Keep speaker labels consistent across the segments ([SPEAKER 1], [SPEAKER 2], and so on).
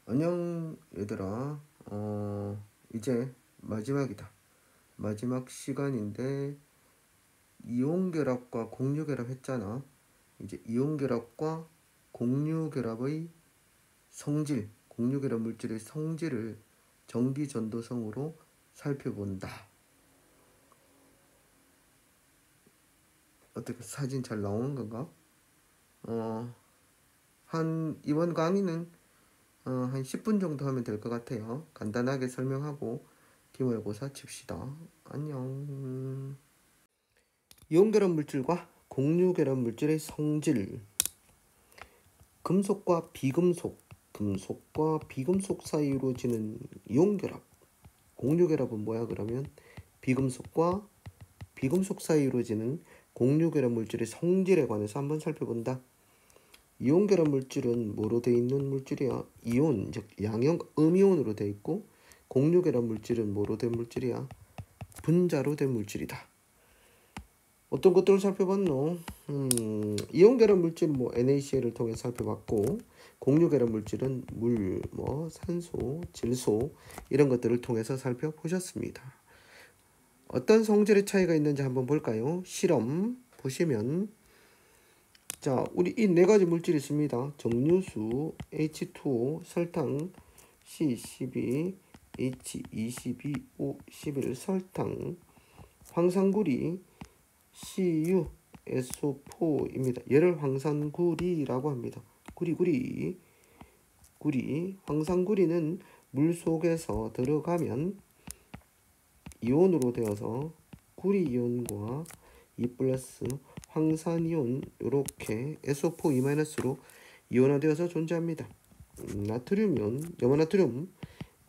[SPEAKER 1] 안녕 얘들아. 이제 마지막이다. 마지막 시간인데 이온결합과 공유결합 했잖아. 이제 이온결합과 공유결합의 성질, 공유결합 물질의 성질을 전기전도성으로 살펴본다. 어떻게 사진 잘 나오는 건가? 이번 강의는 한 10분 정도 하면 될 것 같아요. 간단하게 설명하고 기말고사 칩시다. 안녕. 이온결합 물질과 공유결합 물질의 성질. 금속과 비금속, 금속과 비금속 사이 이루어지는 이온결합. 공유결합은 뭐야 그러면? 비금속과 비금속 사이 이루어지는 공유결합 물질의 성질에 관해서 한번 살펴본다. 이온결합 물질은 뭐로 되어 있는 물질이야? 이온, 즉 양형 음이온으로 되어 있고, 공유결합 물질은 뭐로 된 물질이야? 분자로 된 물질이다. 어떤 것들을 살펴봤노? 이온결합 물질 NaCl을 통해 살펴봤고, 공유결합 물질은 물, 산소, 질소 이런 것들을 통해서 살펴보셨습니다. 어떤 성질의 차이가 있는지 한번 볼까요? 실험 보시면 자, 우리 이 네 가지 물질이 있습니다. 정류수, H2O, 설탕, C12, H22, O11, 설탕, 황산구리, CuSO4입니다. 얘를 황산구리라고 합니다. 구리. 황산구리는 물 속에서 들어가면 이온으로 되어서 구리이온과 2 플러스 황산이온 이렇게 SO4 2-로 이온화되어서 존재합니다. 나트륨이온, 염화나트륨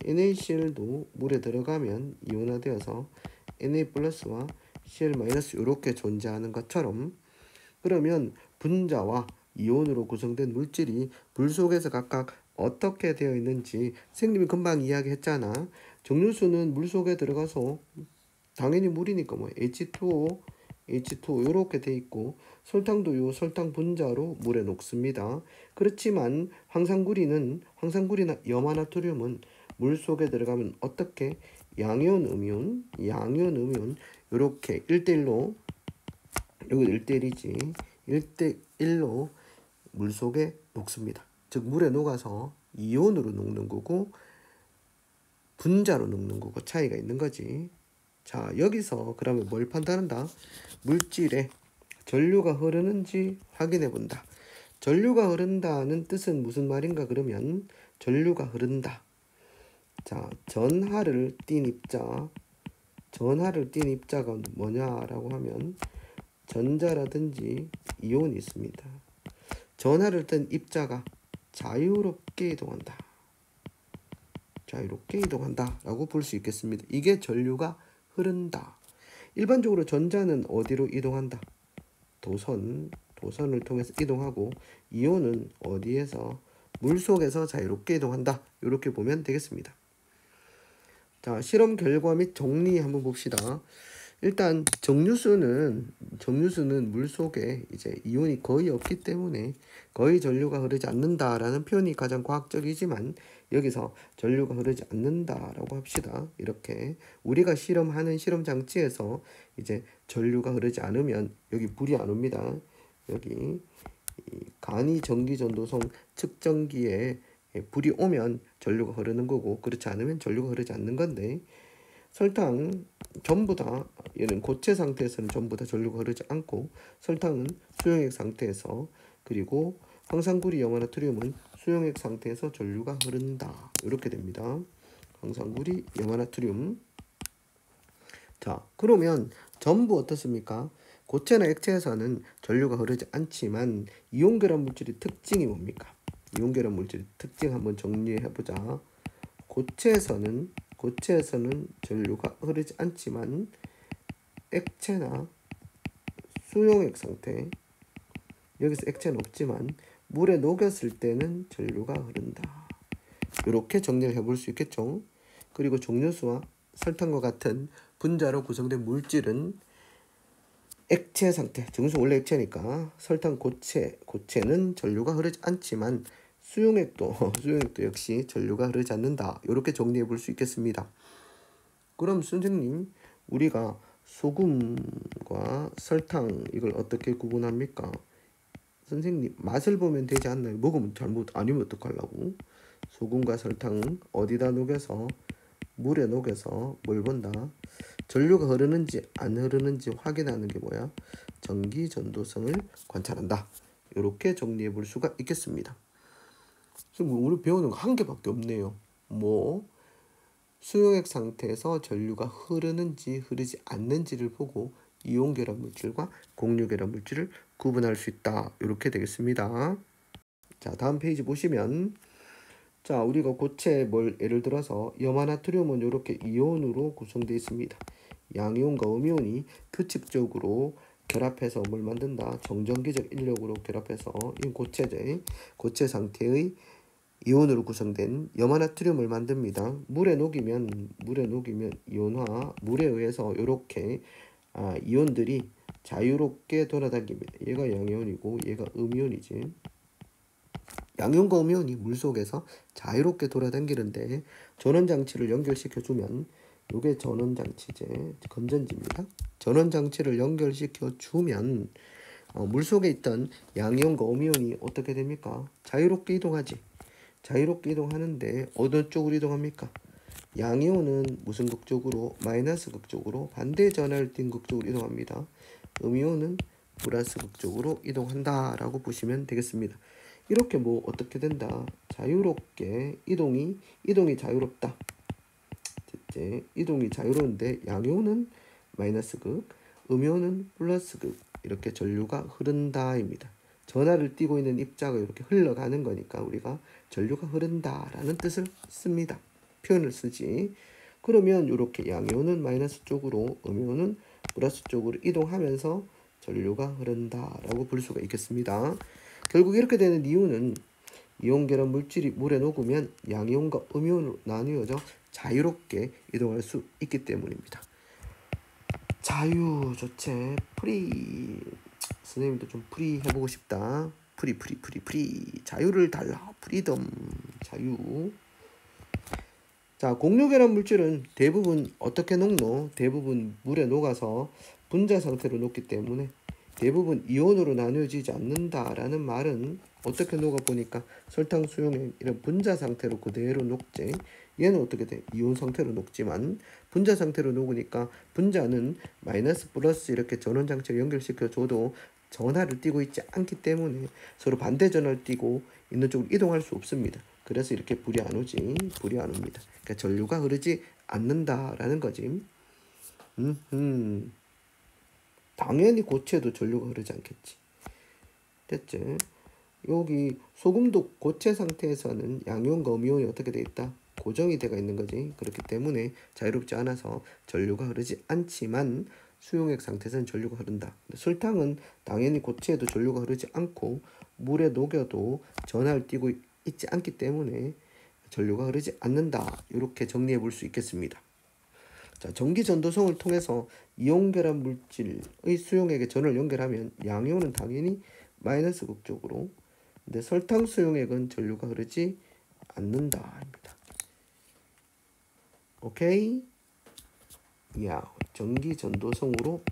[SPEAKER 1] NaCl도 물에 들어가면 이온화되어서 Na 플러스와 Cl 마이너스 이렇게 존재하는 것처럼, 그러면 분자와 이온으로 구성된 물질이 물 속에서 각각 어떻게 되어 있는지 선생님이 금방 이야기했잖아. 정류수는 물 속에 들어가서 당연히 물이니까 H2O 이렇게 돼 있고, 설탕도 요 설탕 분자로 물에 녹습니다. 그렇지만 황산구리나 염화나트륨은 물 속에 들어가면 어떻게 양이온 음이온 이렇게 1대1로, 여기 1대1이지 1대1로 물 속에 녹습니다. 즉 물에 녹아서 이온으로 녹는 거고 분자로 녹는 거고 차이가 있는 거지. 자, 여기서 그러면 뭘 판단한다? 물질에 전류가 흐르는지 확인해 본다. 전류가 흐른다는 뜻은 무슨 말인가 그러면, 전류가 흐른다. 자, 전하를 띤 입자가 뭐냐라고 하면 전자라든지 이온이 있습니다. 전하를 띤 입자가 자유롭게 이동한다 라고 볼 수 있겠습니다. 이게 전류가 흐른다. 일반적으로 전자는 어디로 이동한다? 도선을 통해서 이동하고, 이온은 어디에서? 물속에서 자유롭게 이동한다. 이렇게 보면 되겠습니다. 자, 실험 결과 및 정리 한번 봅시다. 일단 정류수는 물 속에 이제 이온이 거의 없기 때문에 거의 전류가 흐르지 않는다라는 표현이 가장 과학적이지만, 여기서 전류가 흐르지 않는다라고 합시다. 이렇게 우리가 실험하는 실험 장치에서 이제 전류가 흐르지 않으면 여기 불이 안 옵니다. 여기 간이 전기전도성 측정기에 불이 오면 전류가 흐르는 거고, 그렇지 않으면 전류가 흐르지 않는 건데, 설탕 전부 다, 얘는 고체 상태에서는 전부 다 전류가 흐르지 않고, 설탕은 수용액 상태에서, 그리고 황산구리 염화나트륨은 수용액 상태에서 전류가 흐른다. 이렇게 됩니다. 황산구리 염화나트륨. 자, 그러면 전부 어떻습니까? 고체나 액체에서는 전류가 흐르지 않지만 이온결합 물질의 특징이 뭡니까? 이온결합 물질의 특징 한번 정리해보자. 고체에서는 전류가 흐르지 않지만 액체나 수용액 상태, 여기서 액체는 없지만 물에 녹였을 때는 전류가 흐른다. 이렇게 정리를 해볼 수 있겠죠. 그리고 정류수와 설탕과 같은 분자로 구성된 물질은 액체 상태, 정수 원래 액체니까 설탕 고체는 전류가 흐르지 않지만 수용액도 수용액도 역시 전류가 흐르지 않는다. 이렇게 정리해 볼 수 있겠습니다. 그럼 선생님, 우리가 소금과 설탕 이걸 어떻게 구분합니까? 선생님, 맛을 보면 되지 않나요? 먹으면 잘못 아니면 어떡하려고? 소금과 설탕 어디다 녹여서 물에 녹여서 뭘 본다? 전류가 흐르는지 안 흐르는지 확인하는 게 뭐야? 전기 전도성을 관찰한다. 이렇게 정리해 볼 수가 있겠습니다. 우리 배우는 거 한 개밖에 없네요. 뭐 수용액 상태에서 전류가 흐르는지 흐르지 않는지를 보고 이온 결합 물질과 공유 결합 물질을 구분할 수 있다. 이렇게 되겠습니다. 자, 다음 페이지 보시면, 자, 우리가 고체 뭘 예를 들어서 염화나트륨은 이렇게 이온으로 구성되어 있습니다. 양이온과 음이온이 규칙적으로 결합해서 뭘 만든다? 정전기적 인력으로 결합해서 이 고체 상태의 이온으로 구성된 염화나트륨을 만듭니다. 물에 녹이면 이온화, 물에 의해서 이렇게 이온들이 자유롭게 돌아다닙니다. 얘가 양이온이고 얘가 음이온이지. 양이온과 음이온이 물속에서 자유롭게 돌아다니는데 전원장치를 연결시켜주면, 이게 전원장치제, 건전지입니다. 전원장치를 연결시켜주면 물속에 있던 양이온과 음이온이 어떻게 됩니까? 자유롭게 이동하지. 자유롭게 이동하는데 어느 쪽으로 이동합니까? 양이온은 무슨 극 쪽으로? 마이너스 극 쪽으로, 반대 전하를 띈 극 쪽으로 이동합니다. 음이온은 플러스 극 쪽으로 이동한다 라고 보시면 되겠습니다. 이렇게 뭐 어떻게 된다? 자유롭게 이동이 자유롭다. 됐지? 이동이 자유로운데 양이온은 마이너스 극, 음이온은 플러스 극, 이렇게 전류가 흐른다입니다. 전하를 띠고 있는 입자가 이렇게 흘러가는 거니까 우리가 전류가 흐른다라는 뜻을 씁니다. 표현을 쓰지. 그러면 이렇게 양이온은 마이너스 쪽으로, 음이온은 플러스 쪽으로 이동하면서 전류가 흐른다라고 볼 수가 있겠습니다. 결국 이렇게 되는 이유는 이온 결합 물질이 물에 녹으면 양이온과 음이온으로 나뉘어져 자유롭게 이동할 수 있기 때문입니다. 자유 좋지. 프리. 선생님도 좀 프리 해보고 싶다. 프리. 자유를 달라. 프리덤. 자유. 자, 공유 결합 물질은 대부분 어떻게 녹노? 대부분 물에 녹아서 분자 상태로 녹기 때문에 대부분 이온으로 나뉘어지지 않는다라는 말은 어떻게 녹아보니까 설탕, 수용액 이런 분자 상태로 그대로 녹지. 얘는 어떻게 돼? 이온 상태로 녹지만 분자 상태로 녹으니까 분자는 마이너스 플러스 이렇게 전원장치를 연결시켜줘도 전하를 띠고 있지 않기 때문에 서로 반대 전하를 띠고 있는 쪽으로 이동할 수 없습니다. 그래서 이렇게 불이 안 오지. 불이 안 옵니다. 그러니까 전류가 흐르지 않는다라는 거지. 당연히 고체도 전류가 흐르지 않겠지. 됐지? 여기 소금도 고체 상태에서는 양이온과 음이온이 어떻게 돼 있다? 고정이 되어 있는 거지. 그렇기 때문에 자유롭지 않아서 전류가 흐르지 않지만 수용액 상태에서는 전류가 흐른다. 설탕은 당연히 고체에도 전류가 흐르지 않고 물에 녹여도 전하를 띠고 있지 않기 때문에 전류가 흐르지 않는다. 이렇게 정리해 볼 수 있겠습니다. 자, 전기 전도성을 통해서 이온 결합 물질의 수용액에 전을 연결하면 양이온은 당연히 마이너스 극 쪽으로, 근데 설탕 수용액은 전류가 흐르지 않는다입니다. 오케이? 야, 전기 전도성으로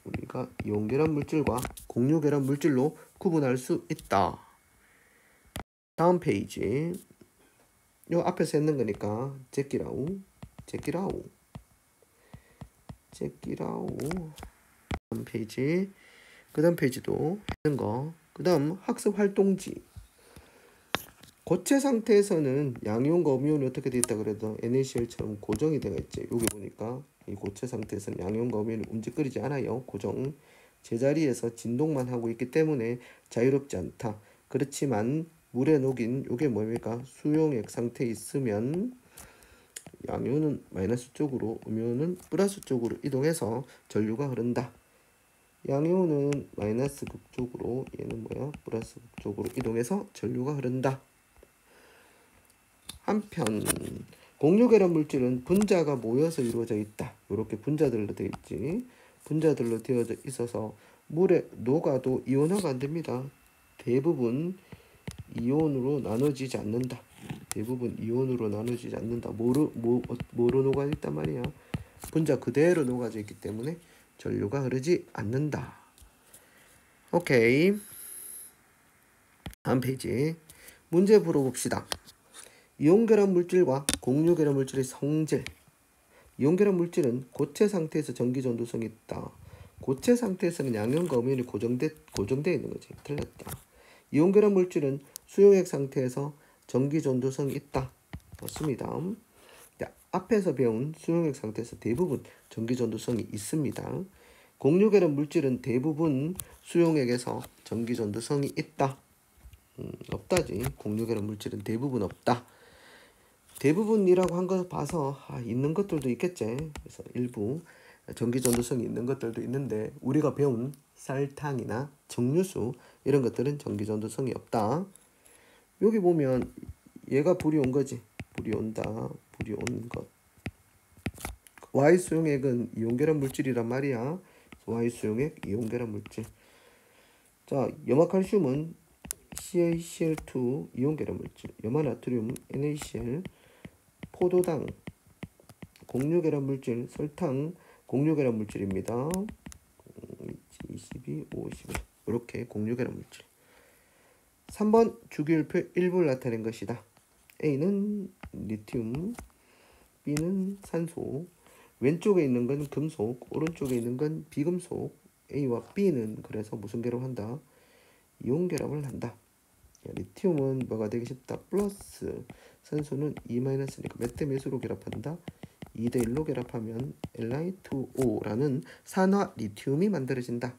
[SPEAKER 1] 우리가 이온 결합 물질과 공유 결합 물질로 구분할 수 있다. 다음 페이지. 요 앞에서 했는 거니까 제끼라우. 다음 페이지. 그 다음 페이지도 했는 거. 그 다음 학습 활동지. 고체 상태에서는 양이온과 음이온이 어떻게 되어 있다 그래도 NaCl처럼 고정이 되어 있지. 여기 보니까 이 고체 상태에서는 양이온과 음이온이 움직거리지 않아요. 고정. 제자리에서 진동만 하고 있기 때문에 자유롭지 않다. 그렇지만 물에 녹인 요게 뭡니까? 수용액 상태에 있으면 양이온은 마이너스 쪽으로, 음이온은 플러스 쪽으로 이동해서 전류가 흐른다. 양이온은 마이너스 극 쪽으로, 얘는 뭐야? 플러스 극 쪽으로 이동해서 전류가 흐른다. 한편 공유 결합 물질은 분자가 모여서 이루어져 있다. 이렇게 분자들로 되어 있지. 분자들로 되어져 있어서 물에 녹아도 이온화가 안 됩니다. 대부분 이온으로 나눠지지 않는다. 대부분 이온으로 나눠지지 않는다. 뭐로 녹아 있단 말이야? 분자 그대로 녹아져 있기 때문에 전류가 흐르지 않는다. 오케이. 다음 페이지. 문제 풀어봅시다. 이온결합 물질과 공유결합 물질의 성질. 이온결합 물질은 고체 상태에서 전기전도성이 있다. 고체 상태에서는 양연과 음연이 고정되어 있는 거지. 틀렸다. 이온결합 물질은 수용액 상태에서 전기전도성이 있다. 맞습니다. 앞에서 배운 수용액 상태에서 대부분 전기전도성이 있습니다. 공유결합 물질은 대부분 수용액에서 전기전도성이 있다. 없다지. 공유결합 물질은 대부분 없다. 대부분이라고 한 거 봐서 있는 것들도 있겠지. 그래서 일부 전기전도성이 있는 것들도 있는데 우리가 배운 설탕이나 정류수 이런 것들은 전기전도성이 없다. 여기 보면 얘가 불이 온 거지. 불이 온다. 불이 온 것. Y 수용액은 이온결합 물질이란 말이야. Y 수용액 이온결합 물질. 자, 염화칼슘은 CaCl2 이온결합 물질. 염화나트륨 NaCl. 포도당 공유결합 물질. 설탕 공유결합 물질입니다. 22, 51 이렇게 공유결합 물질. 3번 주기율표 일부를 나타낸 것이다. A는 리튬, B는 산소. 왼쪽에 있는 건 금속, 오른쪽에 있는 건 비금속. A와 B는 그래서 무슨 결합한다? 이온 결합을 한다. 리튬은 뭐가 되기 쉽다? 플러스. 산소는 2-니까 몇 대 몇으로 결합한다? 2대 1로 결합하면 Li2O라는 산화 리튬이 만들어진다.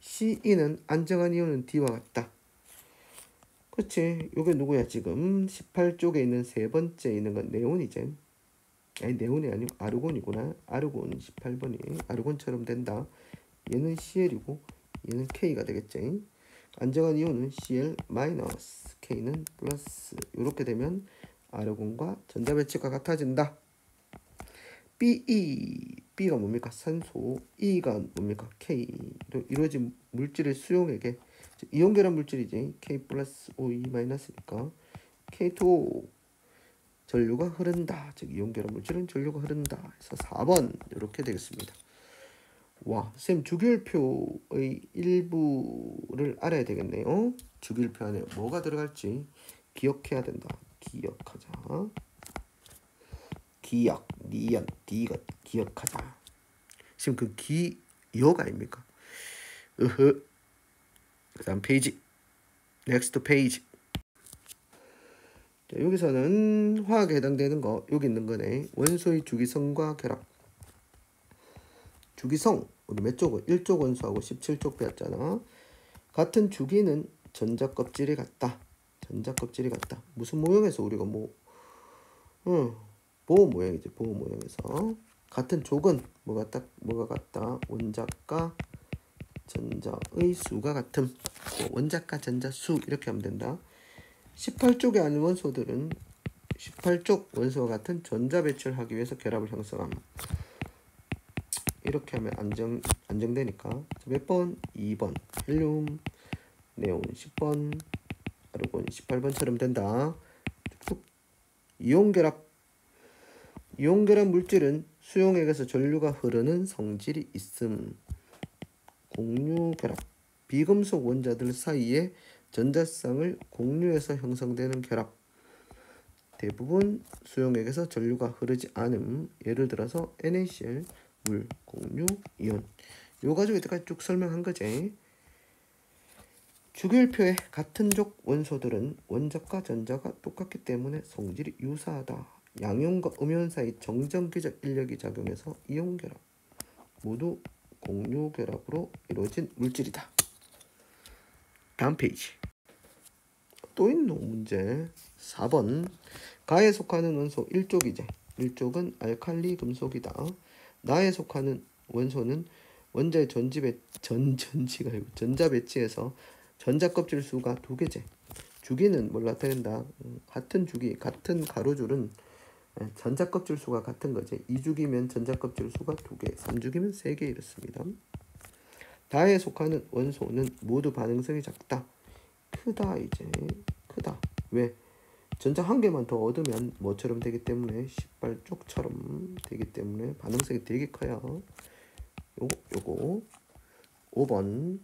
[SPEAKER 1] Ce는 안정한 이온은 D와 같다. 그렇지. 요게 누구야? 지금 18쪽에 있는 세 번째 있는 건 네온이지. 아니 네온이 아니고 아르곤이구나. 아르곤 18번이 아르곤처럼 된다. 얘는 Cl이고 얘는 K가 되겠지. 안정한 이온은 Cl-, K는 플러스. 이렇게 되면 아르곤과 전자 배치가 같아진다. B가 뭡니까? 산소. E가 뭡니까? K로 이루어진 물질의 수용액에 이온결합 물질이지. K 플러스 O2 마이너스니까 K2O 전류가 흐른다. 즉 이온결합 물질은 전류가 흐른다. 그래서 4번 이렇게 되겠습니다. 와, 쌤 주기율표의 일부를 알아야 되겠네요. 주기율표 안에 뭐가 들어갈지 기억해야 된다. 기억하자. 기억, 니은, 디가 기억하자. 지금 그 기억 아닙니까? 그 다음 페이지. 넥스트 페이지. 자, 여기서는 화학에 해당되는 거 여기 있는 거네. 원소의 주기성과 결합. 주기성 우리 몇 쪽? 1쪽 원소하고 17쪽 배웠잖아. 같은 주기는 전자 껍질이 같다. 전자 껍질이 같다. 무슨 모형에서 우리가 보호 모양이지. 보호 모양에서 같은 족은 뭐가 같다? 원자과 전자의 수가 같음. 원자과 전자 수 이렇게 하면 된다. 18쪽에 아닌 원소들은 18쪽 원소와 같은 전자 배치를 하기 위해서 결합을 형성함. 이렇게 하면 안정되니까 몇 번? 2번 헬륨, 네온 10번, 아르곤 18번처럼 된다. 툭툭. 이온결합 물질은 수용액에서 전류가 흐르는 성질이 있음. 공유결합 비금속 원자들 사이에 전자쌍을 공유해서 형성되는 결합. 대부분 수용액에서 전류가 흐르지 않음. 예를 들어서 NaCl 물, 공유, 이온. 요 가지고 이때까지 쭉 설명한 거지. 주기율표의 같은 족 원소들은 원자과 전자가 똑같기 때문에 성질이 유사하다. 양이온과 음이온 사이 정전기적 인력이 작용해서 이온 결합. 모두 공유 결합으로 이루어진 물질이다. 다음 페이지. 또 있노 문제. 4번. 가에 속하는 원소 1쪽이지. 1쪽은 알칼리 금속이다. 나에 속하는 원소는 원자의 전자 배치에서 전자 껍질 수가 2개지. 주기는 뭘 나타낸다? 같은 주기, 같은 가로줄은 전자 껍질 수가 같은 거지. 2주기면 전자 껍질 수가 2개, 3주기면 3개 이렇습니다. 다에 속하는 원소는 모두 반응성이 작다. 크다. 이제 크다. 왜? 전자 한 개만 더 얻으면 뭐처럼 되기 때문에 시발쪽처럼 되기 때문에 반응성이 되게 커요. 요거 5번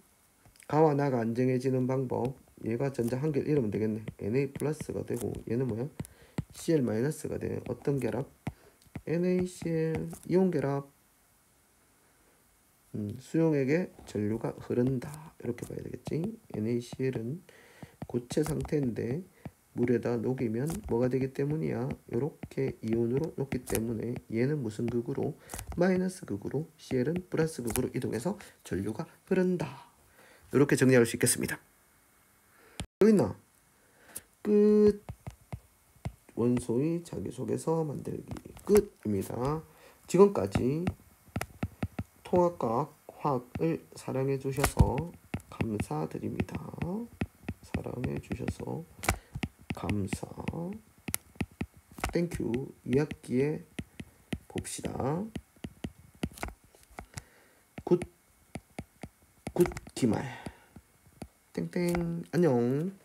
[SPEAKER 1] 가와 나가 안 정해지는 방법. 얘가 전자 한 개를 잃으면 되겠네. Na 플러스가 되고 얘는 뭐야? Cl 마이너스가 돼. 어떤 결합? NaCl 이온 결합. 수용액에 전류가 흐른다. 이렇게 봐야 되겠지. NaCl은 고체 상태인데 물에다 녹이면 뭐가 되기 때문이야? 이렇게 이온으로 녹기 때문에 얘는 무슨 극으로? 마이너스 극으로, Cl은 플러스 극으로 이동해서 전류가 흐른다. 이렇게 정리할 수 있겠습니다. 여기 있나? 끝. 원소의 자기소개서 만들기 끝입니다. 지금까지 통합과학, 화학을 사랑해 주셔서 감사드립니다. 사랑해 주셔서 감사. 땡큐. 2학기에 봅시다. 굿 기말. 땡땡. 안녕.